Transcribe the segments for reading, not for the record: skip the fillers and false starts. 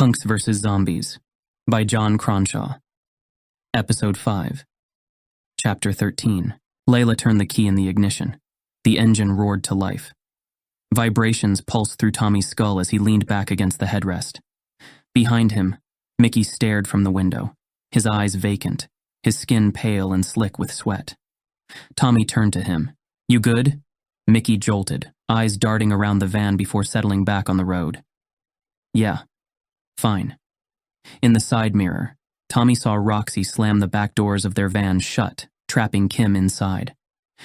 Punks vs. Zombies by John Cronshaw. Episode 5. Chapter 13. Layla turned the key in the ignition. The engine roared to life. Vibrations pulsed through Tommy's skull as he leaned back against the headrest. Behind him, Mickey stared from the window, his eyes vacant, his skin pale and slick with sweat. Tommy turned to him. "You good?" Mickey jolted, eyes darting around the van before settling back on the road. "Yeah. Fine." In the side mirror, Tommy saw Roxy slam the back doors of their van shut, trapping Kim inside.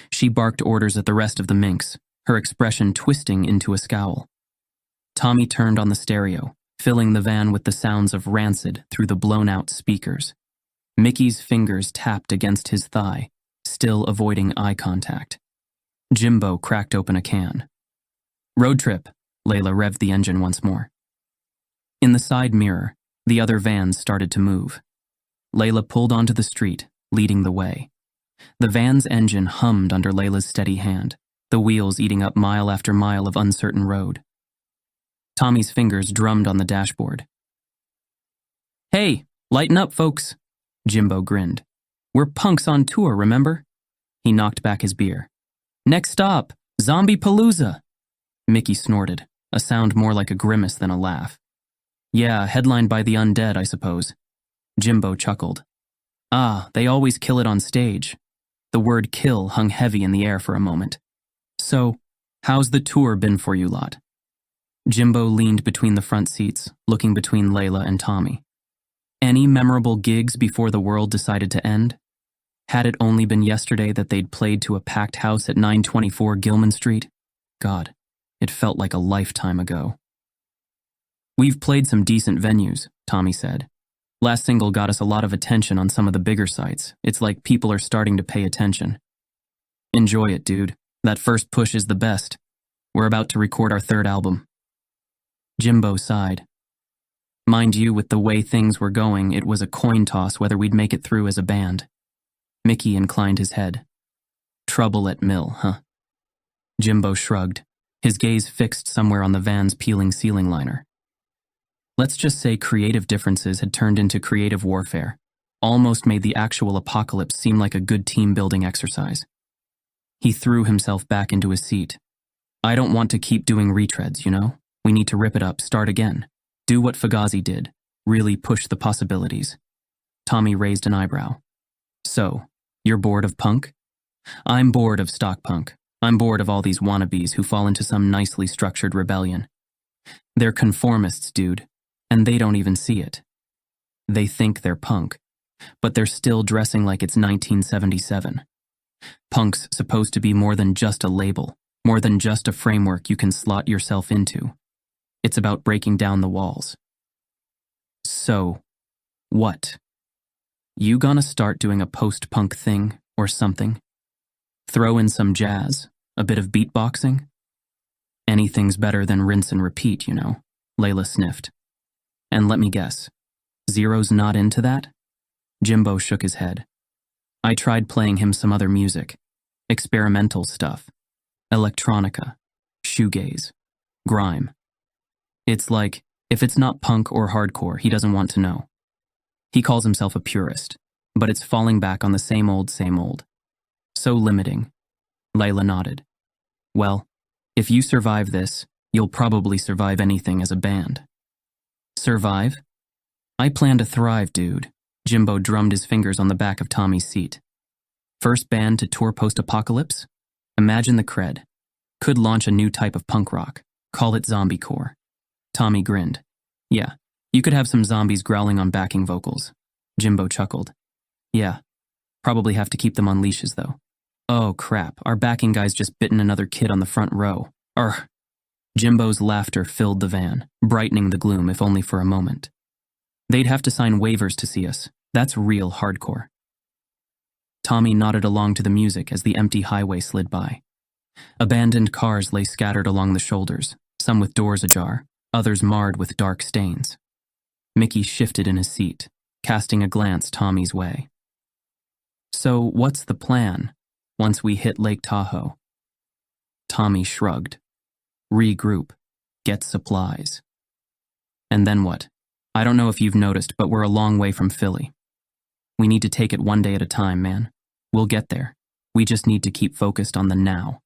She barked orders at the rest of the minks, her expression twisting into a scowl. Tommy turned on the stereo, filling the van with the sounds of Rancid through the blown-out speakers. Mickey's fingers tapped against his thigh, still avoiding eye contact. Jimbo cracked open a can. "Road trip," Layla revved the engine once more. In the side mirror, the other vans started to move. Layla pulled onto the street, leading the way. The van's engine hummed under Layla's steady hand, the wheels eating up mile after mile of uncertain road. Tommy's fingers drummed on the dashboard. "Hey, lighten up, folks," Jimbo grinned. "We're punks on tour, remember?" He knocked back his beer. "Next stop, Zombie Palooza." Mickey snorted, a sound more like a grimace than a laugh. "Yeah, headlined by the undead, I suppose." Jimbo chuckled. "Ah, they always kill it on stage." The word kill hung heavy in the air for a moment. "So, how's the tour been for you lot?" Jimbo leaned between the front seats, looking between Layla and Tommy. Any memorable gigs before the world decided to end? Had it only been yesterday that they'd played to a packed house at 924 Gilman Street? God, it felt like a lifetime ago. "We've played some decent venues," Tommy said. "Last single got us a lot of attention on some of the bigger sites. It's like people are starting to pay attention." "Enjoy it, dude. That first push is the best. We're about to record our third album." Jimbo sighed. Mind you, with the way things were going, it was a coin toss whether we'd make it through as a band. Mickey inclined his head. "Trouble at mill, huh?" Jimbo shrugged, his gaze fixed somewhere on the van's peeling ceiling liner. Let's just say creative differences had turned into creative warfare, almost made the actual apocalypse seem like a good team-building exercise. He threw himself back into his seat. "I don't want to keep doing retreads, you know? We need to rip it up, start again. Do what Fugazi did, really push the possibilities." Tommy raised an eyebrow. "So, you're bored of punk?" "I'm bored of stock punk. I'm bored of all these wannabes who fall into some nicely structured rebellion. They're conformists, dude. And they don't even see it. They think they're punk, but they're still dressing like it's 1977. Punk's supposed to be more than just a label, more than just a framework you can slot yourself into. It's about breaking down the walls." "So, what? You gonna start doing a post-punk thing or something? Throw in some jazz, a bit of beatboxing?" "Anything's better than rinse and repeat, you know," Layla sniffed. "And let me guess, Zero's not into that?" Jimbo shook his head. "I tried playing him some other music. Experimental stuff. Electronica. Shoegaze. Grime. It's like, if it's not punk or hardcore, he doesn't want to know. He calls himself a purist, but it's falling back on the same old, same old. So limiting." Layla nodded. "Well, if you survive this, you'll probably survive anything as a band." "Survive? I plan to thrive, dude." Jimbo drummed his fingers on the back of Tommy's seat. "First band to tour post-apocalypse? Imagine the cred. Could launch a new type of punk rock. Call it zombiecore." Tommy grinned. "Yeah, you could have some zombies growling on backing vocals." Jimbo chuckled. "Yeah, probably have to keep them on leashes, though." "Oh, crap, our backing guy's just bitten another kid on the front row. Urgh." Jimbo's laughter filled the van, brightening the gloom if only for a moment. "They'd have to sign waivers to see us. That's real hardcore." Tommy nodded along to the music as the empty highway slid by. Abandoned cars lay scattered along the shoulders, some with doors ajar, others marred with dark stains. Mickey shifted in his seat, casting a glance Tommy's way. "So what's the plan, once we hit Lake Tahoe?" Tommy shrugged. "Regroup. Get supplies." "And then what? I don't know if you've noticed, but we're a long way from Philly. We need to take it one day at a time, man. We'll get there. We just need to keep focused on the now.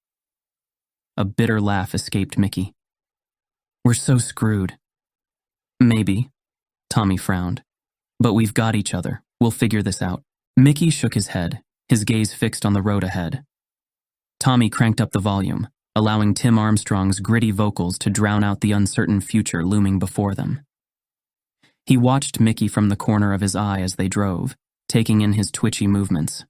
A bitter laugh escaped Mickey. We're so screwed. Maybe, Tommy frowned. But we've got each other. We'll figure this out. Mickey shook his head, his gaze fixed on the road ahead. Tommy cranked up the volume, allowing Tim Armstrong's gritty vocals to drown out the uncertain future looming before them. He watched Mickey from the corner of his eye as they drove, taking in his twitchy movements.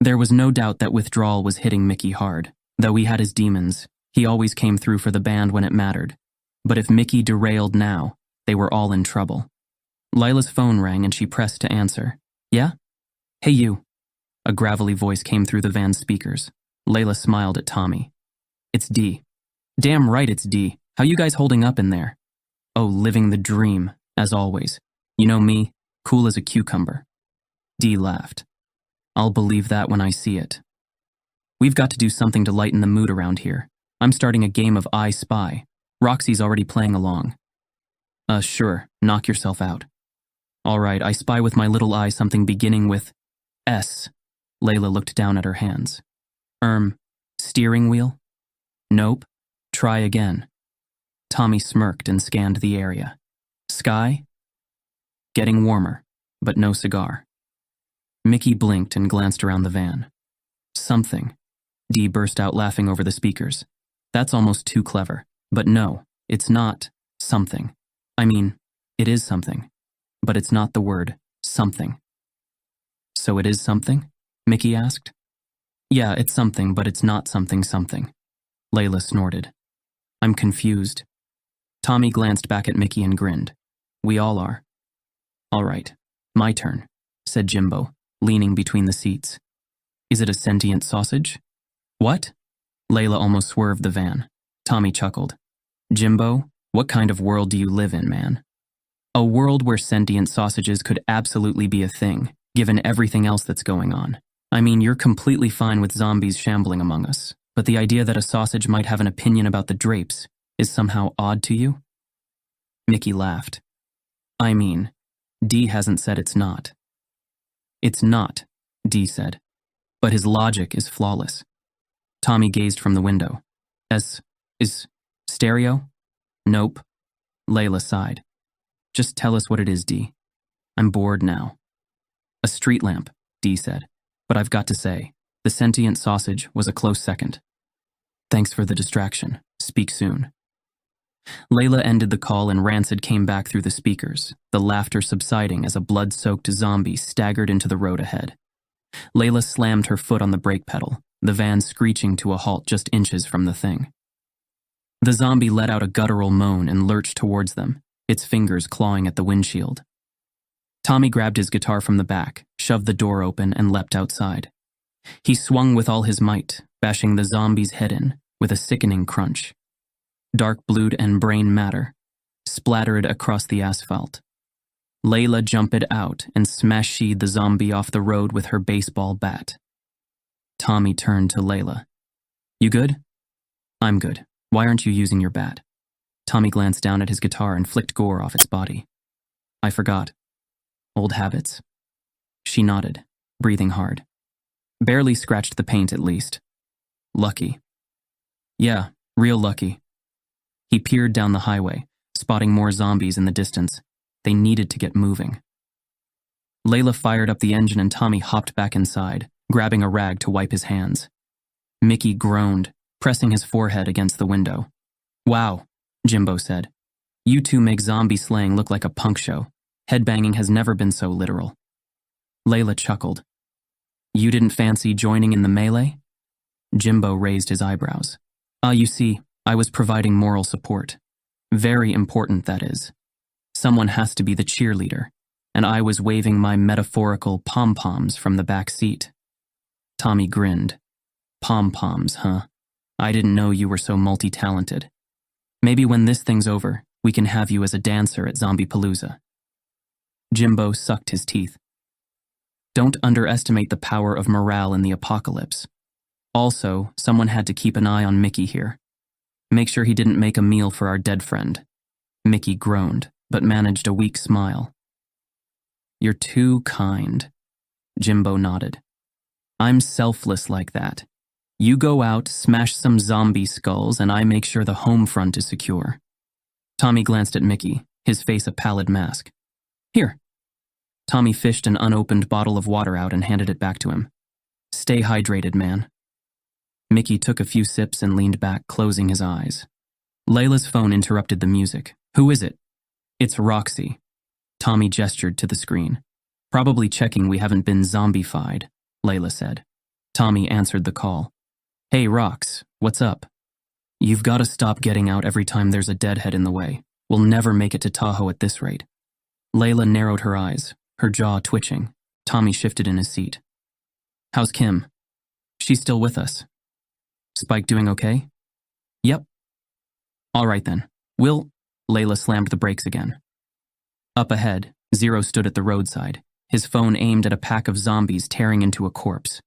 There was no doubt that withdrawal was hitting Mickey hard. Though he had his demons, he always came through for the band when it mattered. But if Mickey derailed now, they were all in trouble. Lila's phone rang and she pressed to answer. Yeah? Hey you. A gravelly voice came through the van's speakers. Layla smiled at Tommy. It's Dee. Damn right it's Dee. How you guys holding up in there? Oh, living the dream, as always. You know me, cool as a cucumber. Dee laughed. I'll believe that when I see it. We've got to do something to lighten the mood around here. I'm starting a game of I Spy. Roxy's already playing along. Sure, knock yourself out. All right, I spy with my little eye something beginning with S. Layla looked down at her hands. Steering wheel? Nope. Try again. Tommy smirked and scanned the area. Sky? Getting warmer, but no cigar. Mickey blinked and glanced around the van. Something. Dee burst out laughing over the speakers. That's almost too clever. But no, it's not something. I mean, it is something. But it's not the word something. So it is something? Mickey asked. Yeah, it's something, but it's not something. Layla snorted. I'm confused. Tommy glanced back at Mickey and grinned. We all are. All right, my turn, said Jimbo, leaning between the seats. Is it a sentient sausage? What? Layla almost swerved the van. Tommy chuckled. Jimbo, what kind of world do you live in, man? A world where sentient sausages could absolutely be a thing, given everything else that's going on. I mean, you're completely fine with zombies shambling among us, but the idea that a sausage might have an opinion about the drapes is somehow odd to you? Mickey laughed. I mean, Dee hasn't said it's not. It's not, Dee said, but his logic is flawless. Tommy gazed from the window. Is stereo? Nope. Layla sighed. Just tell us what it is, Dee. I'm bored now. A street lamp, Dee said. But I've got to say, the sentient sausage was a close second. Thanks for the distraction. Speak soon. Layla ended the call and Rancid came back through the speakers, the laughter subsiding as a blood-soaked zombie staggered into the road ahead. Layla slammed her foot on the brake pedal, the van screeching to a halt just inches from the thing. The zombie let out a guttural moan and lurched towards them, its fingers clawing at the windshield. Tommy grabbed his guitar from the back, shoved the door open, and leapt outside. He swung with all his might, bashing the zombie's head in with a sickening crunch. Dark blued and brain matter splattered across the asphalt. Layla jumped out and smashed the zombie off the road with her baseball bat. Tommy turned to Layla. You good? I'm good. Why aren't you using your bat? Tommy glanced down at his guitar and flicked gore off its body. I forgot. Old habits. She nodded, breathing hard. Barely scratched the paint at least. Lucky. Yeah, real lucky. He peered down the highway, spotting more zombies in the distance. They needed to get moving. Layla fired up the engine and Tommy hopped back inside, grabbing a rag to wipe his hands. Mickey groaned, pressing his forehead against the window. Wow, Jimbo said. You two make zombie slaying look like a punk show. Headbanging has never been so literal. Layla chuckled. You didn't fancy joining in the melee? Jimbo raised his eyebrows. You see, I was providing moral support. Very important, that is. Someone has to be the cheerleader, and I was waving my metaphorical pom-poms from the back seat. Tommy grinned. Pom-poms, huh? I didn't know you were so multi-talented. Maybe when this thing's over, we can have you as a dancer at Zombie-Palooza. Jimbo sucked his teeth. Don't underestimate the power of morale in the apocalypse. Also, someone had to keep an eye on Mickey here. Make sure he didn't make a meal for our dead friend. Mickey groaned. but managed a weak smile. "You're too kind," Jimbo nodded. "I'm selfless like that. You go out, smash some zombie skulls, and I make sure the home front is secure." Tommy glanced at Mickey, his face a pallid mask. "Here." Tommy fished an unopened bottle of water out and handed it back to him. "Stay hydrated, man." Mickey took a few sips and leaned back, closing his eyes. Layla's phone interrupted the music. "Who is it?" "It's Roxy." Tommy gestured to the screen. "Probably checking we haven't been zombified," Layla said. Tommy answered the call. "Hey, Rox, what's up? You've got to stop getting out every time there's a deadhead in the way. We'll never make it to Tahoe at this rate." Layla narrowed her eyes, her jaw twitching. Tommy shifted in his seat. "How's Kim?" "She's still with us." "Spike doing okay?" "Yep." "All right then. Layla slammed the brakes again. Up ahead, Zero stood at the roadside, his phone aimed at a pack of zombies tearing into a corpse.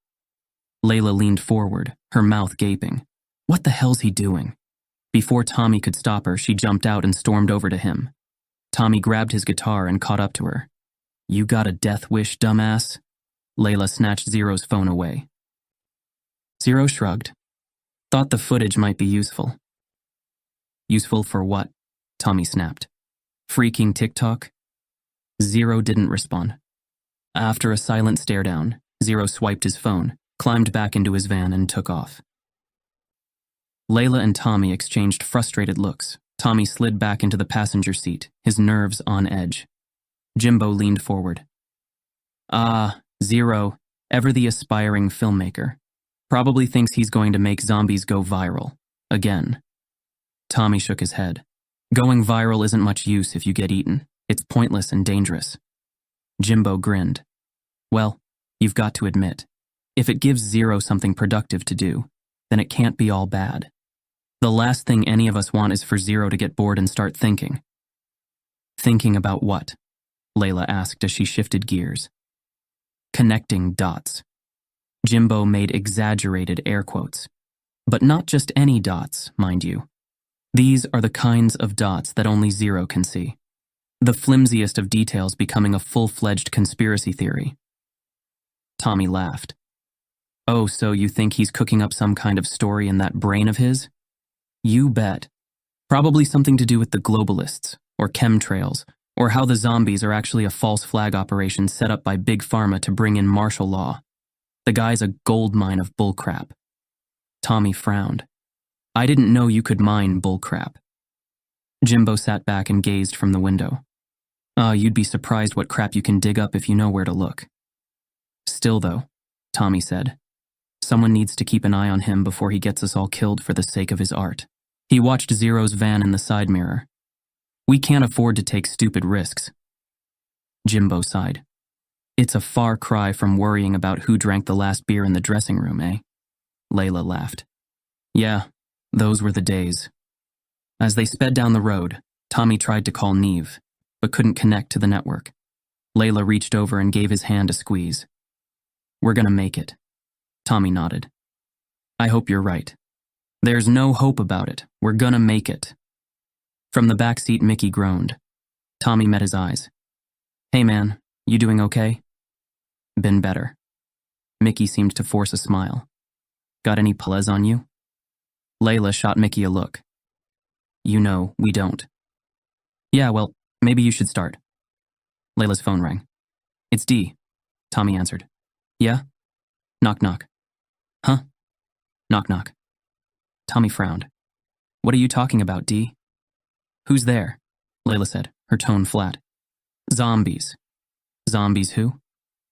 Layla leaned forward, her mouth gaping. What the hell's he doing? Before Tommy could stop her, she jumped out and stormed over to him. Tommy grabbed his guitar and caught up to her. "You got a death wish, dumbass?" Layla snatched Zero's phone away. Zero shrugged. "Thought the footage might be useful." "Useful for what?" Tommy snapped. "Freaking TikTok?" Zero didn't respond. After a silent stare down, Zero swiped his phone, climbed back into his van, and took off. Layla and Tommy exchanged frustrated looks. Tommy slid back into the passenger seat, his nerves on edge. Jimbo leaned forward. Zero, ever the aspiring filmmaker. Probably thinks he's going to make zombies go viral. Again." Tommy shook his head. "Going viral isn't much use if you get eaten. It's pointless and dangerous." Jimbo grinned. "Well, you've got to admit, if it gives Zero something productive to do, then it can't be all bad. The last thing any of us want is for Zero to get bored and start thinking." "Thinking about what?" Layla asked as she shifted gears. "Connecting dots." Jimbo made exaggerated air quotes. "But not just any dots, mind you. These are the kinds of dots that only Zero can see. The flimsiest of details becoming a full-fledged conspiracy theory." Tommy laughed. "Oh, so you think he's cooking up some kind of story in that brain of his?" "You bet. Probably something to do with the globalists, or chemtrails, or how the zombies are actually a false flag operation set up by Big Pharma to bring in martial law. The guy's a goldmine of bullcrap." Tommy frowned. "I didn't know you could mine bullcrap." Jimbo sat back and gazed from the window. You'd be surprised what crap you can dig up if you know where to look." "Still though," Tommy said, "someone needs to keep an eye on him before he gets us all killed for the sake of his art." He watched Zero's van in the side mirror. "We can't afford to take stupid risks." Jimbo sighed. "It's a far cry from worrying about who drank the last beer in the dressing room, eh?" Layla laughed. "Yeah, those were the days." As they sped down the road, Tommy tried to call Neve, but couldn't connect to the network. Layla reached over and gave his hand a squeeze. "We're gonna make it." Tommy nodded. "I hope you're right." "There's no hope about it. We're gonna make it." From the back seat, Mickey groaned. Tommy met his eyes. "Hey man, you doing okay?" "Been better." Mickey seemed to force a smile. "Got any Pelez on you?" Layla shot Mickey a look. "You know, we don't." "Yeah, well, maybe you should start." Layla's phone rang. "It's Dee," Tommy answered. "Yeah?" "Knock knock." "Huh?" "Knock knock." Tommy frowned. "What are you talking about, Dee?" "Who's there?" Layla said, her tone flat. "Zombies." "Zombies who?"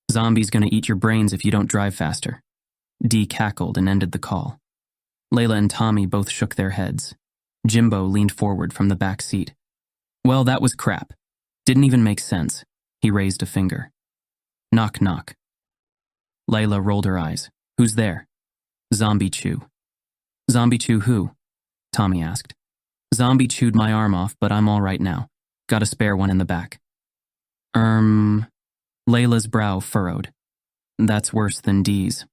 "Zombies gonna eat your brains if you don't drive faster." Dee cackled and ended the call. Layla and Tommy both shook their heads. Jimbo leaned forward from the back seat. "Well, that was crap. Didn't even make sense." He raised a finger. "Knock knock." Layla rolled her eyes. "Who's there?" "Zombie Chew." "Zombie Chew who?" Tommy asked. "Zombie chewed my arm off, but I'm all right now. Got a spare one in the back." Layla's brow furrowed. "That's worse than Dee's."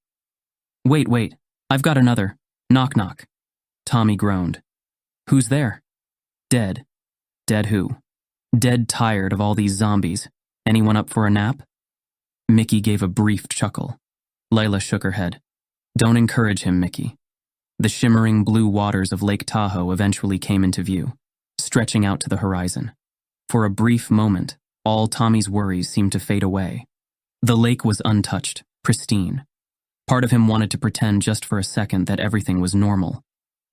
Wait, I've got another. Knock knock." Tommy groaned. "Who's there?" "Dead." "Dead who?" Dead tired of all these zombies. Anyone up for a nap? Mickey gave a brief chuckle. Layla shook her head. Don't encourage him, Mickey. The shimmering blue waters of Lake Tahoe eventually came into view, stretching out to the horizon. For a brief moment, all Tommy's worries seemed to fade away. The lake was untouched, pristine. Part of him wanted to pretend just for a second that everything was normal,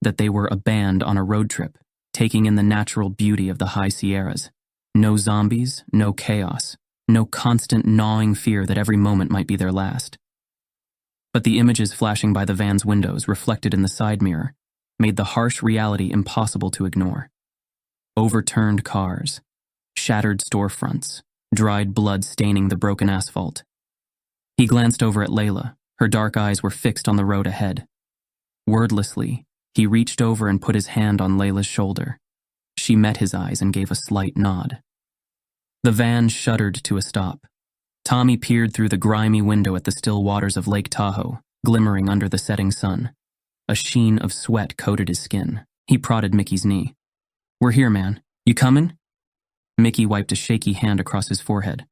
that they were a band on a road trip, taking in the natural beauty of the high Sierras. No zombies, no chaos, no constant gnawing fear that every moment might be their last. But the images flashing by the van's windows, reflected in the side mirror, made the harsh reality impossible to ignore. Overturned cars, shattered storefronts, dried blood staining the broken asphalt. He glanced over at Layla. Her dark eyes were fixed on the road ahead. Wordlessly, he reached over and put his hand on Layla's shoulder. She met his eyes and gave a slight nod. The van shuddered to a stop. Tommy peered through the grimy window at the still waters of Lake Tahoe, glimmering under the setting sun. A sheen of sweat coated his skin. He prodded Mickey's knee. We're here, man. You coming? Mickey wiped a shaky hand across his forehead.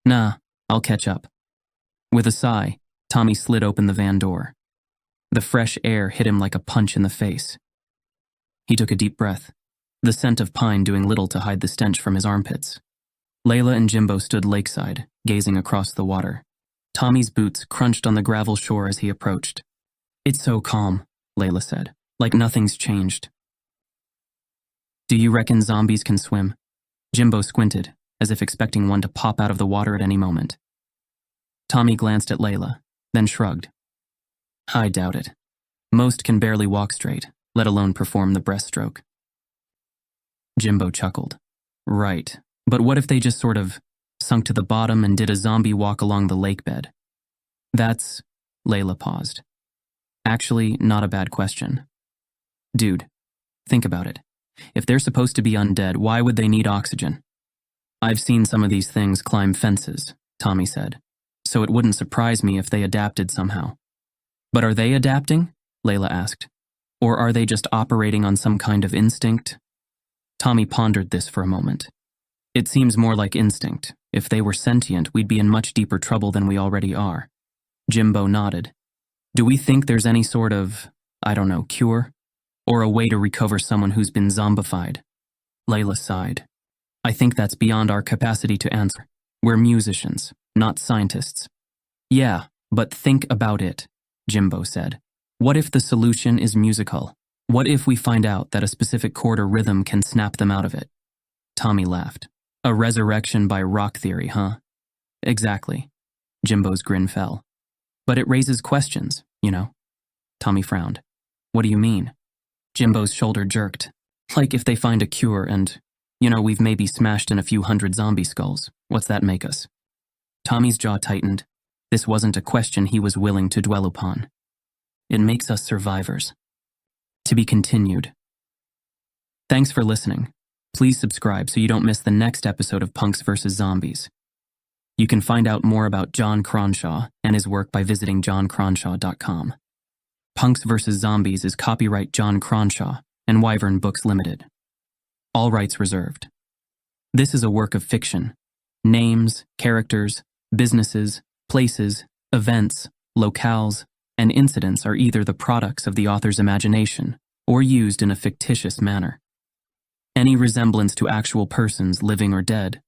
Nah, I'll catch up. With a sigh, Tommy slid open the van door. The fresh air hit him like a punch in the face. He took a deep breath, the scent of pine doing little to hide the stench from his armpits. Layla and Jimbo stood lakeside, gazing across the water. Tommy's boots crunched on the gravel shore as he approached. It's so calm, Layla said, like nothing's changed. Do you reckon zombies can swim? Jimbo squinted, as if expecting one to pop out of the water at any moment. Tommy glanced at Layla, then shrugged. I doubt it. Most can barely walk straight, let alone perform the breaststroke. Jimbo chuckled. Right, but what if they just sort of sunk to the bottom and did a zombie walk along the lake bed? That's... Layla paused. Actually, not a bad question. Dude, think about it. If they're supposed to be undead, why would they need oxygen? I've seen some of these things climb fences, Tommy said, so it wouldn't surprise me if they adapted somehow. But are they adapting? Layla asked. Or are they just operating on some kind of instinct? Tommy pondered this for a moment. It seems more like instinct. If they were sentient, we'd be in much deeper trouble than we already are. Jimbo nodded. Do we think there's any sort of, cure? Or a way to recover someone who's been zombified? Layla sighed. I think that's beyond our capacity to answer. We're musicians, not scientists. Yeah, but think about it, Jimbo said. What if the solution is musical? What if we find out that a specific chord or rhythm can snap them out of it? Tommy laughed. A resurrection by rock theory, huh? Exactly. Jimbo's grin fell. But it raises questions, you know. Tommy frowned. What do you mean? Jimbo's shoulder jerked. Like if they find a cure and, we've maybe smashed in a few hundred zombie skulls. What's that make us? Tommy's jaw tightened. This wasn't a question he was willing to dwell upon. It makes us survivors. To be continued. Thanks for listening. Please subscribe so you don't miss the next episode of Punks vs. Zombies. You can find out more about John Cronshaw and his work by visiting johncronshaw.com. Punks vs. Zombies is copyright John Cronshaw and Wyvern Books Limited. All rights reserved. This is a work of fiction. Names, characters, businesses, places, events, locales, and incidents are either the products of the author's imagination or used in a fictitious manner. Any resemblance to actual persons, living or dead,